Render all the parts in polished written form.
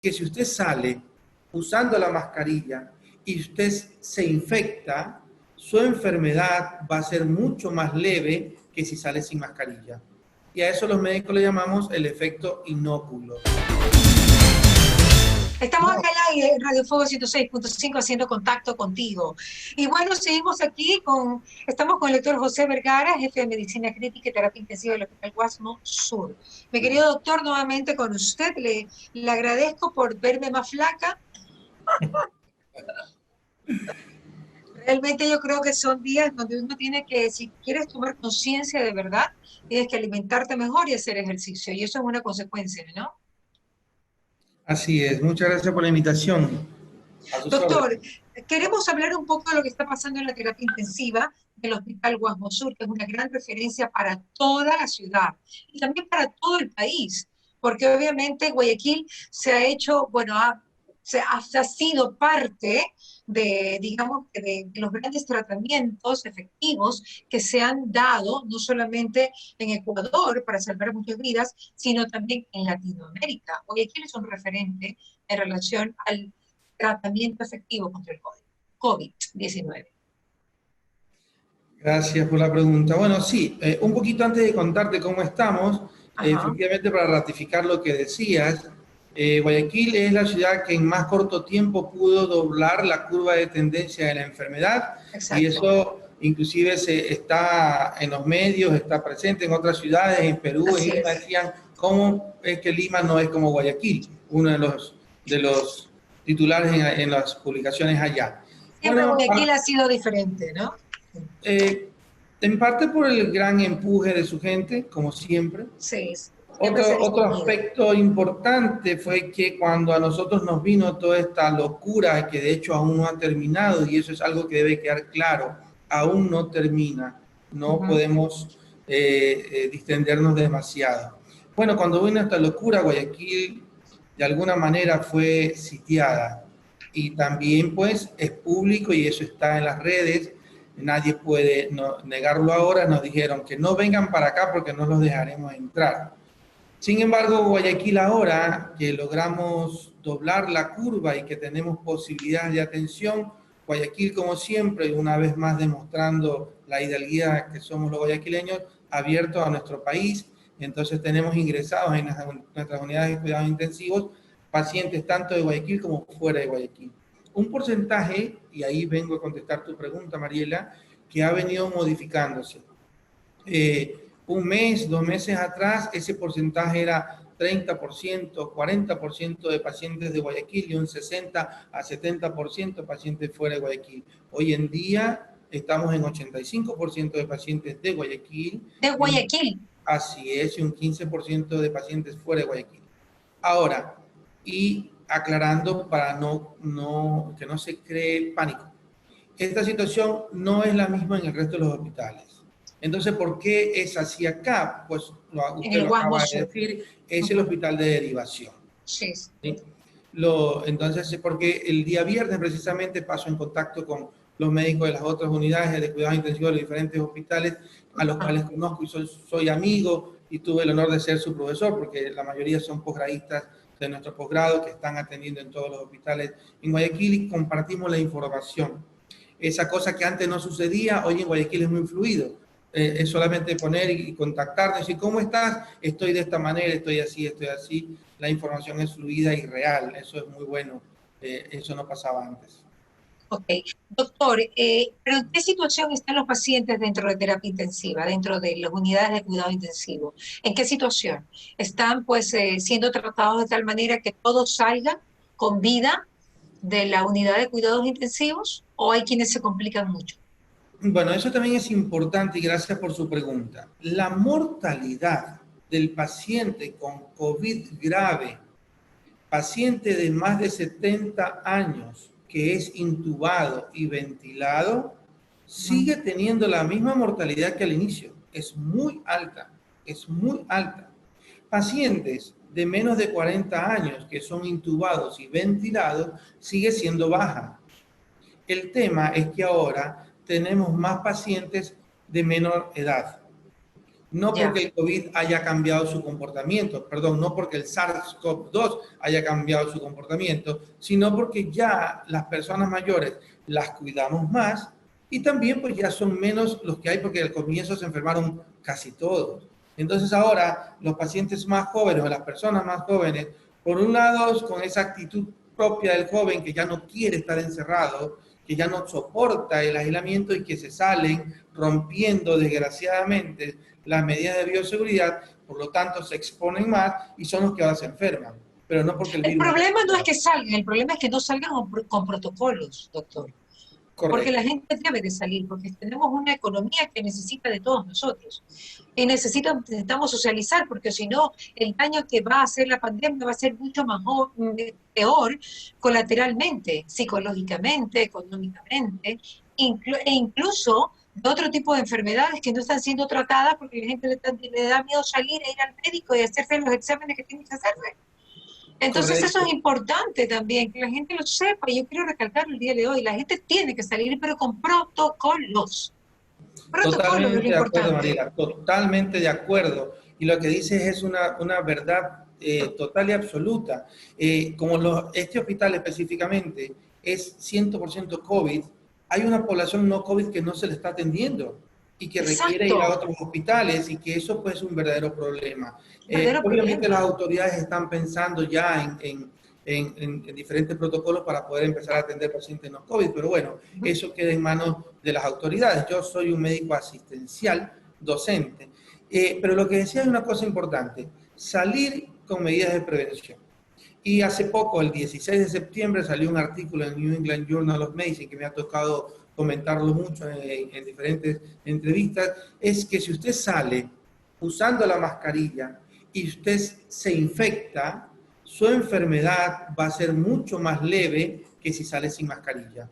que si usted sale usando la mascarilla y usted se infecta, su enfermedad va a ser mucho más leve que si sale sin mascarilla. Y a eso los médicos le llamamos el efecto inóculo. Estamos acá en Radio Fuego 106.5 haciendo contacto contigo. Y bueno, seguimos aquí estamos con el doctor José Vergara, jefe de Medicina Crítica y Terapia Intensiva del Hospital Guasmo Sur. Mi querido doctor, nuevamente con usted, le agradezco por verme más flaca. Realmente yo creo que son días donde uno tiene que, si quieres tomar conciencia de verdad, tienes que alimentarte mejor y hacer ejercicio. Y eso es una consecuencia, ¿no? Así es. Muchas gracias por la invitación. Doctor, queremos hablar un poco de lo que está pasando en la terapia intensiva del Hospital Guasmo Sur, que es una gran referencia para toda la ciudad y también para todo el país, porque obviamente Guayaquil se ha hecho, bueno, ha sido parte de, digamos, de los grandes tratamientos efectivos que se han dado, no solamente en Ecuador para salvar muchas vidas, sino también en Latinoamérica. Guayaquil es un referente en relación al tratamiento efectivo contra el COVID-19. Gracias por la pregunta. Bueno, sí, un poquito antes de contarte cómo estamos, efectivamente para ratificar lo que decías, Guayaquil es la ciudad que en más corto tiempo pudo doblar la curva de tendencia de la enfermedad. Exacto. Y eso inclusive está en los medios, está presente en otras ciudades, en Perú, en Lima, decían, ¿cómo es que Lima no es como Guayaquil? Uno de los titulares en las publicaciones allá. Siempre bueno, Guayaquil ha sido diferente, ¿no? En parte por el gran empuje de su gente, como siempre. Sí. Otro aspecto importante fue que cuando a nosotros nos vino toda esta locura, que de hecho aún no ha terminado, y eso es algo que debe quedar claro, aún no termina, no podemos distendernos demasiado. Bueno, cuando vino esta locura, Guayaquil de alguna manera fue sitiada, y también pues es público y eso está en las redes. Nadie puede negarlo ahora. Nos dijeron que no vengan para acá porque no los dejaremos entrar. Sin embargo, Guayaquil ahora que logramos doblar la curva y que tenemos posibilidades de atención, Guayaquil como siempre, una vez más demostrando la hidalguía que somos los guayaquileños, abierto a nuestro país. Entonces tenemos ingresados en nuestras unidades de cuidados intensivos pacientes tanto de Guayaquil como fuera de Guayaquil. Un porcentaje, y ahí vengo a contestar tu pregunta, Mariela, que ha venido modificándose. Un mes, 2 meses atrás, ese porcentaje era 30%, 40% de pacientes de Guayaquil y un 60 a 70% pacientes fuera de Guayaquil. Hoy en día estamos en 85% de pacientes de Guayaquil. ¿De Guayaquil? Así es, y un 15% de pacientes fuera de Guayaquil. Ahora, y aclarando para que no se cree pánico. Esta situación no es la misma en el resto de los hospitales. Entonces, ¿por qué es así acá? Pues usted lo acaba de decir, es el hospital de derivación. Sí. ¿Sí? Entonces, porque el día viernes precisamente paso en contacto con los médicos de las otras unidades de cuidados intensivos de los diferentes hospitales, a los cuales conozco y soy amigo y tuve el honor de ser su profesor, porque la mayoría son posgradistas de nuestro posgrado que están atendiendo en todos los hospitales en Guayaquil y compartimos la información. Esa cosa que antes no sucedía, hoy en Guayaquil es muy fluido. Es solamente poner y contactarnos, decir, ¿cómo estás? Estoy de esta manera, estoy así, estoy así. La información es fluida y real, eso es muy bueno. Eso no pasaba antes. Ok. Doctor, ¿pero en qué situación están los pacientes dentro de terapia intensiva, dentro de las unidades de cuidado intensivo? ¿En qué situación? ¿Están pues siendo tratados de tal manera que todos salgan con vida de la unidad de cuidados intensivos o hay quienes se complican mucho? Bueno, eso también es importante y gracias por su pregunta. La mortalidad del paciente con COVID grave, paciente de más de 70 años que es intubado y ventilado, sigue teniendo la misma mortalidad que al inicio. Es muy alta, es muy alta. Pacientes de menos de 40 años que son intubados y ventilados, sigue siendo baja. El tema es que ahora tenemos más pacientes de menor edad. No Ya. porque el COVID haya cambiado su comportamiento, perdón, no porque el SARS-CoV-2 haya cambiado su comportamiento, sino porque ya las personas mayores las cuidamos más y también pues ya son menos los que hay porque al comienzo se enfermaron casi todos. Entonces ahora los pacientes más jóvenes o las personas más jóvenes, por un lado con esa actitud propia del joven que ya no quiere estar encerrado, que ya no soporta el aislamiento y que se salen rompiendo desgraciadamente las medidas de bioseguridad, por lo tanto se exponen más y son los que ahora se enferman, pero no porque el El virus haya problema no es cambiado. que salgan, el problema es que no salgan con protocolos, doctor. Porque la Correcto. gente debe de salir, porque tenemos una economía que necesita de todos nosotros. Y necesitamos socializar, porque si no, el daño que va a hacer la pandemia va a ser mucho más peor colateralmente, psicológicamente, económicamente, e incluso de otro tipo de enfermedades que no están siendo tratadas porque la gente le da miedo salir e ir al médico y hacerse los exámenes que tienen que hacerse. Entonces eso es Correcto. importante también, que la gente lo sepa, y yo quiero recalcarlo el día de hoy, la gente tiene que salir, pero con protocolos. Protocolos es lo Totalmente de acuerdo, importante. Mariela, totalmente de acuerdo. Y lo que dices es una verdad total y absoluta. Como este hospital específicamente es 100% COVID, hay una población no COVID que no se le está atendiendo y que requiere Exacto, ir a otros hospitales y que eso pues es un verdadero problema. verdadero Obviamente las problema. autoridades están pensando ya en diferentes protocolos para poder empezar a atender pacientes no COVID, pero bueno, eso queda en manos de las autoridades. Yo soy un médico asistencial, docente, pero lo que decía es una cosa importante, salir con medidas de prevención. Y hace poco, el 16 de septiembre, salió un artículo en New England Journal of Medicine que me ha tocado comentarlo mucho en diferentes entrevistas, es que si usted sale usando la mascarilla y usted se infecta, su enfermedad va a ser mucho más leve que si sale sin mascarilla.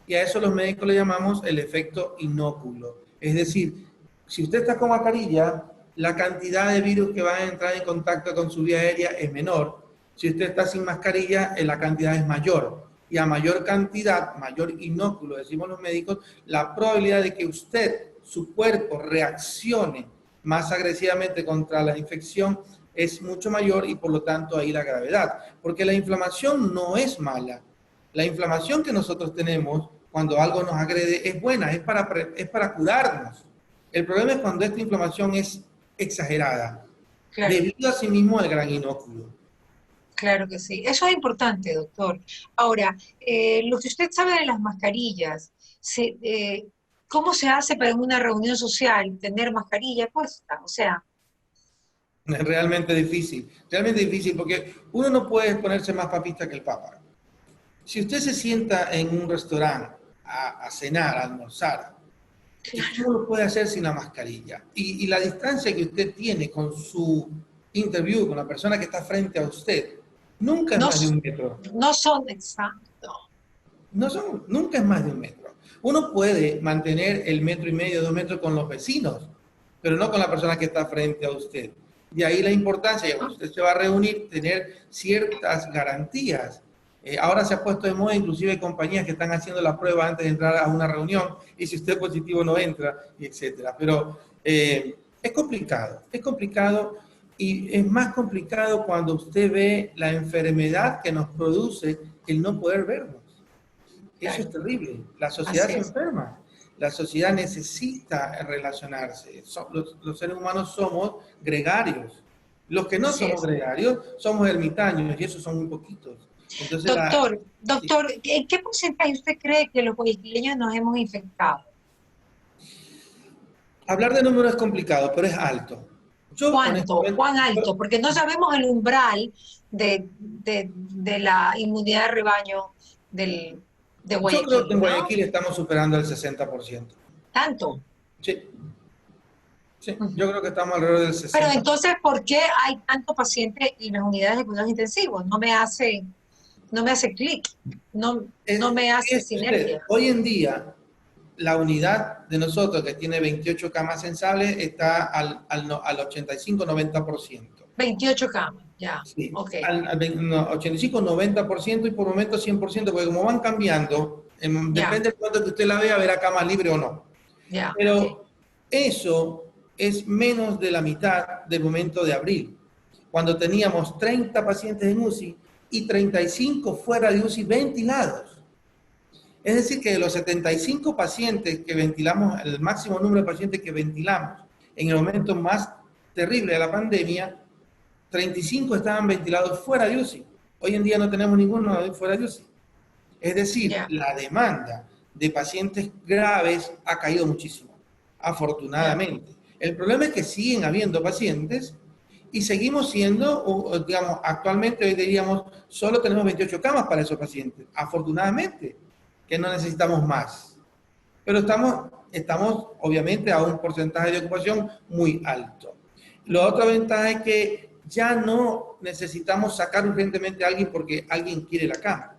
Y a eso los médicos le llamamos el efecto inóculo. Es decir, si usted está con mascarilla, la cantidad de virus que van a entrar en contacto con su vía aérea es menor. Si usted está sin mascarilla, la cantidad es mayor. Y a mayor cantidad, mayor inóculo, decimos los médicos, la probabilidad de que usted, su cuerpo, reaccione más agresivamente contra la infección es mucho mayor y por lo tanto ahí la gravedad. Porque la inflamación no es mala. La inflamación que nosotros tenemos cuando algo nos agrede es buena, es para curarnos. El problema es cuando esta inflamación es exagerada, Claro, debido a sí mismo al gran inóculo. claro que sí. Eso es importante, doctor. Ahora, lo que usted sabe de las mascarillas, ¿cómo se hace para en una reunión social tener mascarilla puesta? O sea, Es realmente difícil porque uno no puede ponerse más papista que el Papa. Si usted se sienta en un restaurante a cenar, a almorzar, ¿cómo lo puede hacer sin la mascarilla? Y la distancia que usted tiene con su interview, con la persona que está frente a usted, nunca es no, más de 1 metro. no son exactos. Nunca es más de 1 metro. Uno puede mantener el 1,5 metros, 2 metros con los vecinos, pero no con la persona que está frente a usted. De ahí la importancia de cuando usted se va a reunir, tener ciertas garantías. Ahora se ha puesto de moda, inclusive hay compañías que están haciendo la prueba antes de entrar a una reunión, y si usted es positivo no entra, y etcétera. Pero es complicado, y es más complicado cuando usted ve la enfermedad que nos produce el no poder vernos. Eso es Claro, terrible. La sociedad así se es. enferma. La sociedad necesita relacionarse. Los seres humanos somos gregarios. Los que no Así somos es. gregarios somos ermitaños y esos son muy poquitos. Entonces, Doctor, ¿en qué porcentaje usted cree que los guayaquileños nos hemos infectado? hablar de números es complicado, pero es alto. Yo, ¿Cuánto? honestamente, ¿Cuán alto? Porque no sabemos el umbral de la inmunidad de rebaño de yo creo que Guayaquil, en ¿no? Guayaquil estamos superando el 60%. Tanto. Sí, sí, yo Ujú. creo que estamos alrededor del Pero 60%. entonces, ¿por qué hay tanto paciente en las unidades de cuidados intensivos? No me hace clic, no me hace Fíjese usted, sinergia. hoy en día la unidad de nosotros, que tiene 28 camas sensibles, está al 85-90%. 28 camas, ya, Sí, ok, no, 85-90% y por momentos 100%, porque como van cambiando, ya, depende de cuánto que usted la vea, verá cama libre o no. ya, ok. Pero eso es menos de la mitad del momento de abril, cuando teníamos 30 pacientes en UCI y 35 fuera de UCI ventilados. Es decir, que de los 75 pacientes que ventilamos, el máximo número de pacientes que ventilamos en el momento más terrible de la pandemia, 35 estaban ventilados fuera de UCI. Hoy en día no tenemos ninguno fuera de UCI. Es decir, la demanda de pacientes graves ha caído muchísimo, afortunadamente. El problema es que siguen habiendo pacientes y seguimos siendo, digamos, actualmente hoy diríamos, solo tenemos 28 camas para esos pacientes, afortunadamente, que no necesitamos más. Pero estamos obviamente a un porcentaje de ocupación muy alto. La otra ventaja es que ya no necesitamos sacar urgentemente a alguien porque alguien quiere la cama.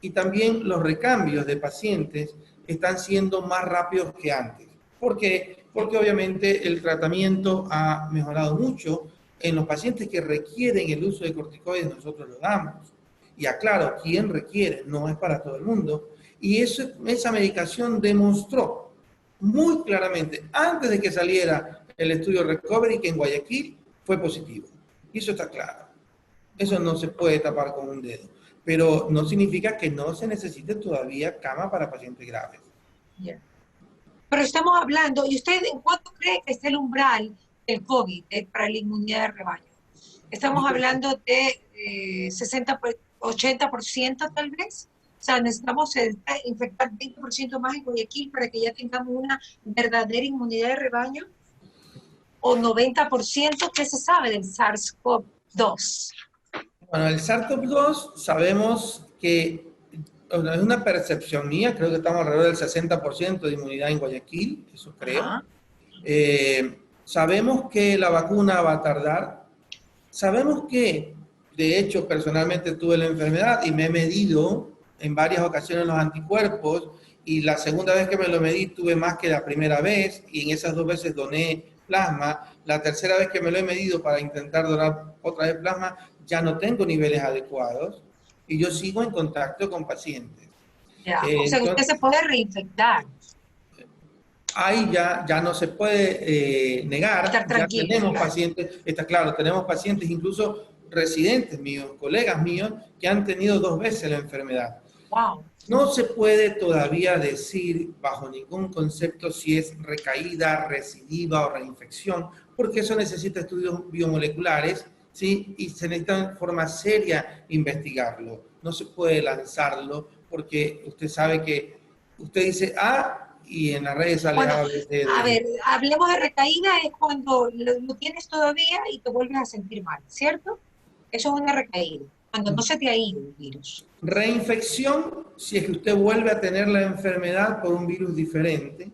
Y también los recambios de pacientes están siendo más rápidos que antes. ¿Por qué? Porque obviamente el tratamiento ha mejorado mucho. En los pacientes que requieren el uso de corticoides nosotros lo damos. Y aclaro, quien requiere, no es para todo el mundo. Y esa medicación demostró muy claramente, antes de que saliera el estudio Recovery, que en Guayaquil fue positivo. Y eso está claro. Eso no se puede tapar con un dedo. Pero no significa que no se necesite todavía cama para pacientes graves. Pero estamos hablando, ¿y usted en cuánto cree que es el umbral del COVID para la inmunidad de rebaño? Estamos hablando de 60, 80% tal vez. O sea, necesitamos infectar 20% más en Guayaquil para que ya tengamos una verdadera inmunidad de rebaño. O 90%, ¿qué se sabe del SARS-CoV-2? Bueno, el SARS-CoV-2 sabemos que es una percepción mía, creo que estamos alrededor del 60% de inmunidad en Guayaquil, eso creo. Sabemos que la vacuna va a tardar. Sabemos que, de hecho, personalmente tuve la enfermedad y me he medido en varias ocasiones los anticuerpos y la segunda vez que me lo medí tuve más que la primera vez y en esas 2 veces doné plasma. La tercera vez que me lo he medido para intentar donar otra vez plasma ya no tengo niveles adecuados y yo sigo en contacto con pacientes. O sea, que usted se puede reinfectar. Ahí ya no se puede negar, estar tranquilo, ya tenemos pacientes, está claro, tenemos pacientes, incluso residentes míos, colegas míos, que han tenido 2 veces la enfermedad. Wow. No se puede todavía decir bajo ningún concepto si es recaída, recidiva o reinfección, porque eso necesita estudios biomoleculares, ¿sí? Y se necesita de forma seria investigarlo. No se puede lanzarlo porque usted sabe que usted dice y en las redes sale A ver, hablemos de recaída, es cuando lo tienes todavía y te vuelves a sentir mal, ¿cierto? Eso es una recaída, cuando no se te ha ido el virus. Reinfección, si es que usted vuelve a tener la enfermedad por un virus diferente.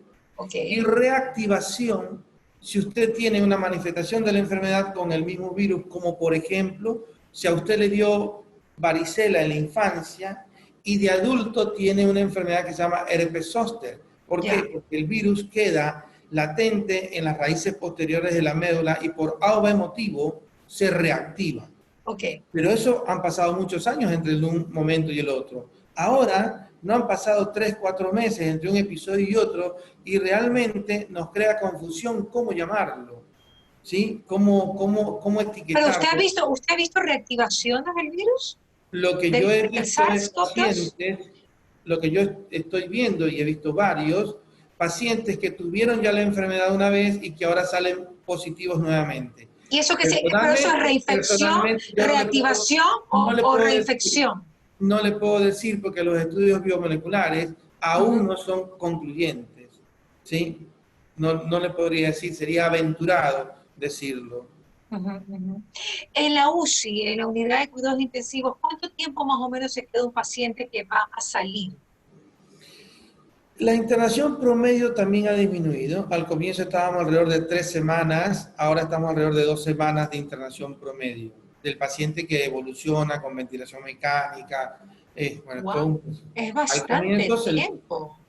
Y reactivación, si usted tiene una manifestación de la enfermedad con el mismo virus, como por ejemplo, si a usted le dio varicela en la infancia y de adulto tiene una enfermedad que se llama herpes zóster. ¿Por qué? Porque el virus queda latente en las raíces posteriores de la médula y por algo emotivo se reactiva. Pero eso han pasado muchos años entre un momento y el otro. Ahora no han pasado 3, 4 meses entre un episodio y otro y realmente nos crea confusión cómo llamarlo, ¿sí? ¿Cómo etiquetarlo? ¿Pero usted ha visto reactivaciones del virus? Lo que yo he visto es pacientes, lo que yo estoy viendo y he visto varios pacientes que tuvieron ya la enfermedad una vez y que ahora salen positivos nuevamente. ¿Y eso qué es? ¿Pero eso es reinfección, reactivación o reinfección? No le puedo decir porque los estudios biomoleculares aún no son concluyentes, ¿sí? No le podría decir, sería aventurado decirlo. En la UCI, en la unidad de cuidados intensivos, ¿cuánto tiempo más o menos se queda un paciente que va a salir? La internación promedio también ha disminuido. Al comienzo estábamos alrededor de 3 semanas, ahora estamos alrededor de 2 semanas de internación promedio del paciente que evoluciona con ventilación mecánica. Es bastante tiempo.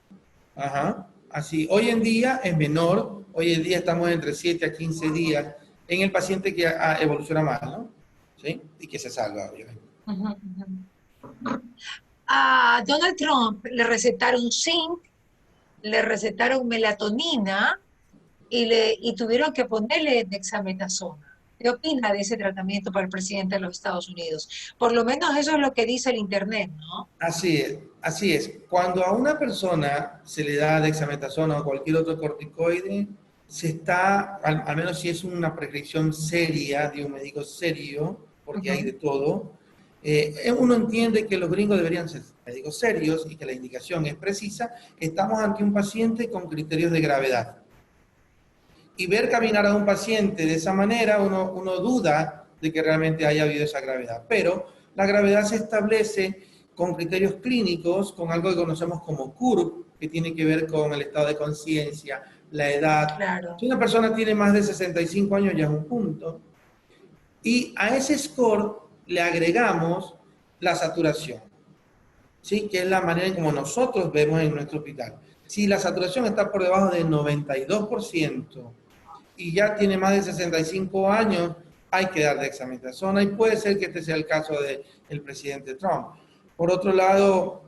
Así. Hoy en día es menor, hoy en día estamos entre 7 a 15 días en el paciente que evoluciona más, ¿no? ¿Sí? Y que se salva, obviamente. A Donald Trump le recetaron zinc, le recetaron melatonina y tuvieron que ponerle dexametasona. ¿Qué opina de ese tratamiento para el presidente de los Estados Unidos? Por lo menos eso es lo que dice el Internet, ¿no? Así es, así es. Cuando a una persona se le da dexametasona o cualquier otro corticoide, se está, al menos si es una prescripción seria de un médico serio, porque hay de todo, uno entiende que los gringos deberían ser médicos serios y que la indicación es precisa. Estamos ante un paciente con criterios de gravedad. Y ver caminar a un paciente de esa manera, uno duda de que realmente haya habido esa gravedad. Pero la gravedad se establece con criterios clínicos, con algo que conocemos como CURB, que tiene que ver con el estado de conciencia, la edad. Claro. Si una persona tiene más de 65 años, ya es un punto. Y a ese score le agregamos la saturación, ¿sí? Que es la manera en como nosotros vemos en nuestro hospital. Si la saturación está por debajo del 92%, y ya tiene más de 65 años, hay que dar dexametasona y puede ser que este sea el caso del presidente Trump. Por otro lado,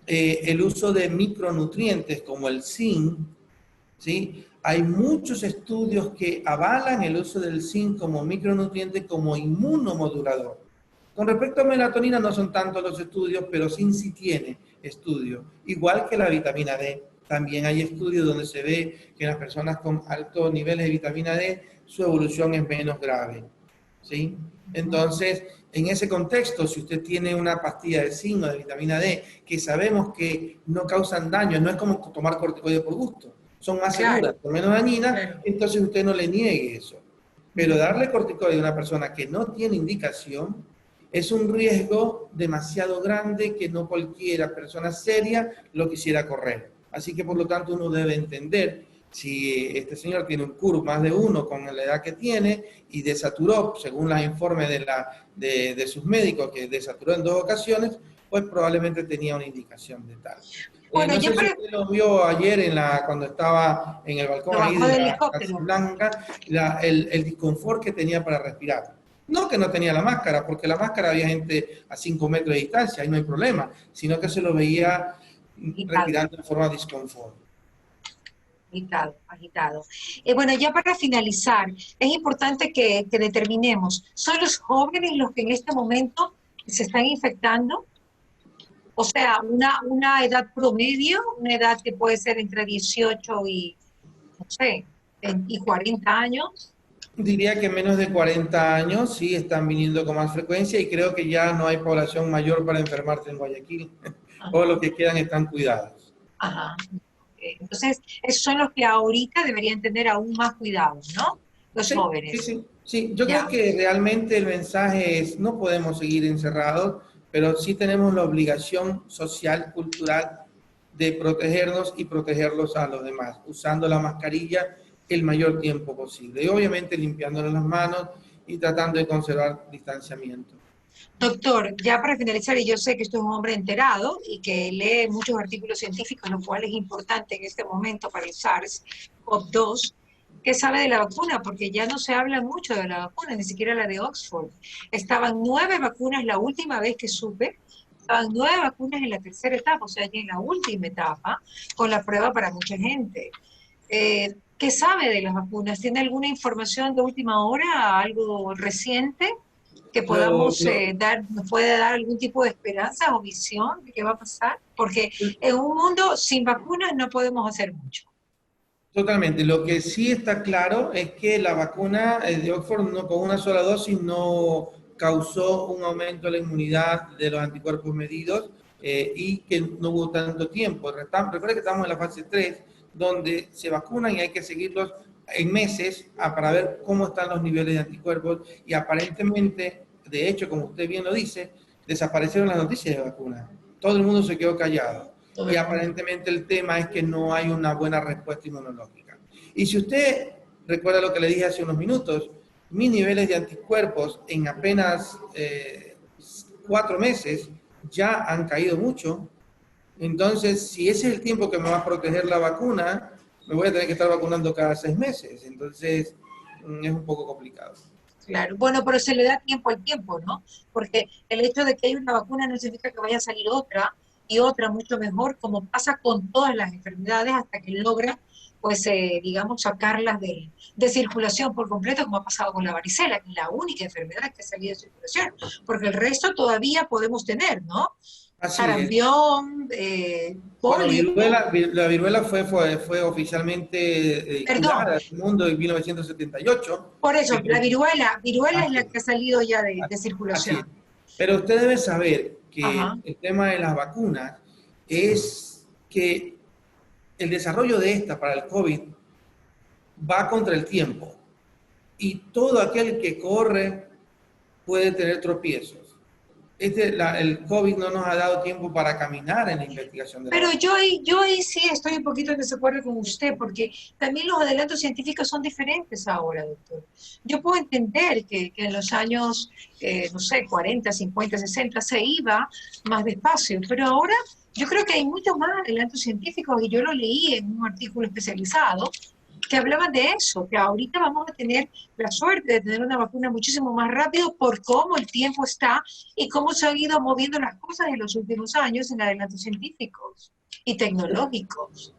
el uso de micronutrientes como el zinc, ¿sí? Hay muchos estudios que avalan el uso del zinc como micronutriente, como inmunomodulador. Con respecto a melatonina no son tantos los estudios, pero zinc sí tiene estudios. Igual que la vitamina D. También hay estudios donde se ve que en las personas con altos niveles de vitamina D, su evolución es menos grave, ¿sí? Entonces, en ese contexto, si usted tiene una pastilla de zinc o de vitamina D que sabemos que no causan daño, no es como tomar corticoides por gusto, son más seguras, por menos dañinas, entonces usted no le niegue eso. Pero darle corticoides a una persona que no tiene indicación es un riesgo demasiado grande que no cualquiera persona seria lo quisiera correr. Así que por lo tanto uno debe entender si este señor tiene un CURB más de 1 con la edad que tiene y desaturó, según los informes de sus médicos, que desaturó en 2 ocasiones, pues probablemente tenía una indicación de tal. Bueno, No ya sé si para... usted lo vio ayer cuando estaba en el balcón Lo ahí bajó de del la helicóptero. Casa Blanca, el disconfort que tenía para respirar. No que no tenía la máscara, porque la máscara había gente a 5 metros de distancia, ahí no hay problema, sino que se lo veía respirando de forma disconfort. Agitado, agitado. Bueno, ya para finalizar, es importante que determinemos, ¿son los jóvenes los que en este momento se están infectando? O sea, una edad promedio, una edad que puede ser entre 18 y, no sé, y 40 años. Diría que menos de 40 años sí están viniendo con más frecuencia y creo que ya no hay población mayor para enfermarse en Guayaquil. Todos los que quedan están cuidados. Ajá. Entonces, esos son los que ahorita deberían tener aún más cuidado, ¿no? Los Sí, sí, jóvenes. sí, sí. Yo creo Ya. que realmente el mensaje es, no podemos seguir encerrados, pero sí tenemos la obligación social, cultural, de protegernos y protegerlos a los demás, usando la mascarilla el mayor tiempo posible. Y obviamente limpiándonos las manos y tratando de conservar distanciamiento. Doctor, ya para finalizar, y yo sé que usted es un hombre enterado y que lee muchos artículos científicos, lo cual es importante en este momento para el SARS-CoV-2, ¿qué sabe de la vacuna? Porque ya no se habla mucho de la vacuna, ni siquiera la de Oxford. Estaban 9 vacunas la última vez que supe, estaban 9 vacunas en la tercera etapa, o sea, ya en la última etapa, con la prueba para mucha gente. ¿Qué sabe de las vacunas? ¿Tiene alguna información de última hora, algo reciente? Que Lo, podamos lo, nos puede dar algún tipo de esperanza o visión de qué va a pasar, porque en un mundo sin vacunas no podemos hacer mucho. Totalmente. Lo que sí está claro es que la vacuna de Oxford no, con una sola dosis no causó un aumento de la inmunidad de los anticuerpos medidos y que no hubo tanto tiempo. Recuerda que estamos en la fase 3, donde se vacunan y hay que seguirlos en meses para ver cómo están los niveles de anticuerpos y aparentemente, de hecho, como usted bien lo dice, desaparecieron las noticias de vacuna. Todo el mundo se quedó callado y aparentemente el tema es que no hay una buena respuesta inmunológica. Y si usted recuerda lo que le dije hace unos minutos, mis niveles de anticuerpos en apenas 4 meses ya han caído mucho. Entonces, si ese es el tiempo que me va a proteger la vacuna, me voy a tener que estar vacunando cada 6 meses. Entonces, es un poco complicado. Claro, bueno, pero se le da tiempo al tiempo, ¿no? Porque el hecho de que hay una vacuna no significa que vaya a salir otra y otra mucho mejor, como pasa con todas las enfermedades, hasta que logra, pues, digamos, sacarlas de circulación por completo, como ha pasado con la varicela, que es la única enfermedad que ha salido de circulación, porque el resto todavía podemos tener, ¿no? Así es. Sarampión, Bueno, polio. la viruela fue oficialmente Perdón, curada en el mundo en 1978. por eso, la Pero, viruela es así la es, que ha salido ya de así es. circulación. Pero usted debe saber que Ajá. el tema de las vacunas es que el desarrollo de esta para el COVID va contra el tiempo y todo aquel que corre puede tener tropiezos. El COVID no nos ha dado tiempo para caminar en la investigación de la Pero vacuna. yo ahí sí estoy un poquito en desacuerdo con usted, porque también los adelantos científicos son diferentes ahora, doctor. Yo puedo entender que en los años, no sé, 40, 50, 60 se iba más despacio, pero ahora yo creo que hay muchos más adelantos científicos y yo lo leí en un artículo especializado que hablaban de eso, que ahorita vamos a tener la suerte de tener una vacuna muchísimo más rápido por cómo el tiempo está y cómo se han ido moviendo las cosas en los últimos años en adelantos científicos y tecnológicos.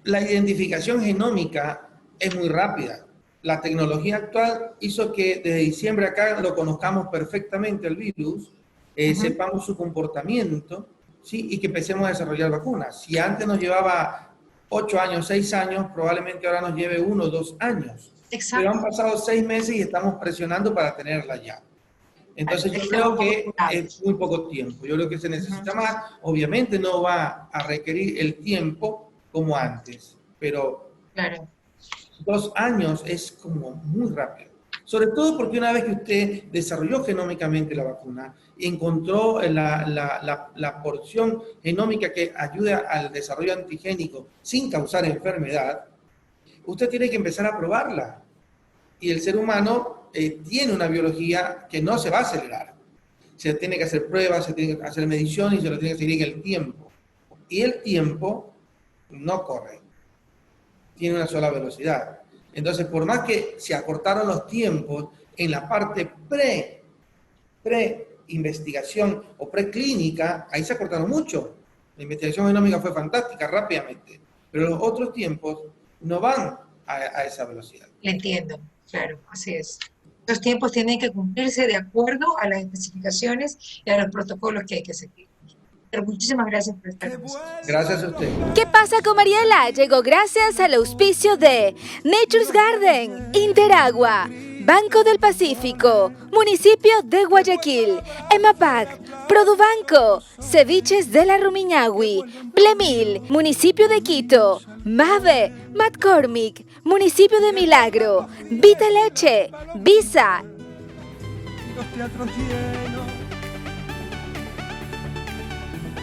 La identificación genómica es muy rápida. La tecnología actual hizo que desde diciembre acá lo conozcamos perfectamente el virus, sepamos su comportamiento, ¿sí? Y que empecemos a desarrollar vacunas. Si antes nos llevaba 8 años, 6 años, probablemente ahora nos lleve 1 o 2 años. Pero han Exacto. pasado 6 meses y estamos presionando para tenerla ya. Entonces yo creo Estamos muy que es apurados. muy poco tiempo. Yo creo que se necesita más. Obviamente no va a requerir el tiempo como antes, pero Claro. 2 años es como muy rápido. Sobre todo porque una vez que usted desarrolló genómicamente la vacuna y encontró la porción genómica que ayuda al desarrollo antigénico sin causar enfermedad, usted tiene que empezar a probarla. Y el ser humano tiene una biología que no se va a acelerar. Se tiene que hacer pruebas, se tiene que hacer mediciones y se lo tiene que seguir en el tiempo. Y el tiempo no corre, tiene una sola velocidad. Entonces, por más que se acortaron los tiempos en la parte pre-investigación o preclínica, ahí se acortaron mucho. La investigación genómica fue fantástica, rápidamente. Pero los otros tiempos no van a esa velocidad. Le entiendo, claro, así es. Los tiempos tienen que cumplirse de acuerdo a las especificaciones y a los protocolos que hay que seguir. Pero muchísimas gracias por estar con nosotros. Gracias a usted. ¿Qué pasa con Mariela? Llegó gracias al auspicio de Nature's Garden, Interagua, Banco del Pacífico, Municipio de Guayaquil, EMAPAC, Produbanco, Ceviches de la Rumiñahui, Plemil, Municipio de Quito, Mave, McCormick, Municipio de Milagro, Vita Leche, Visa. Los teatros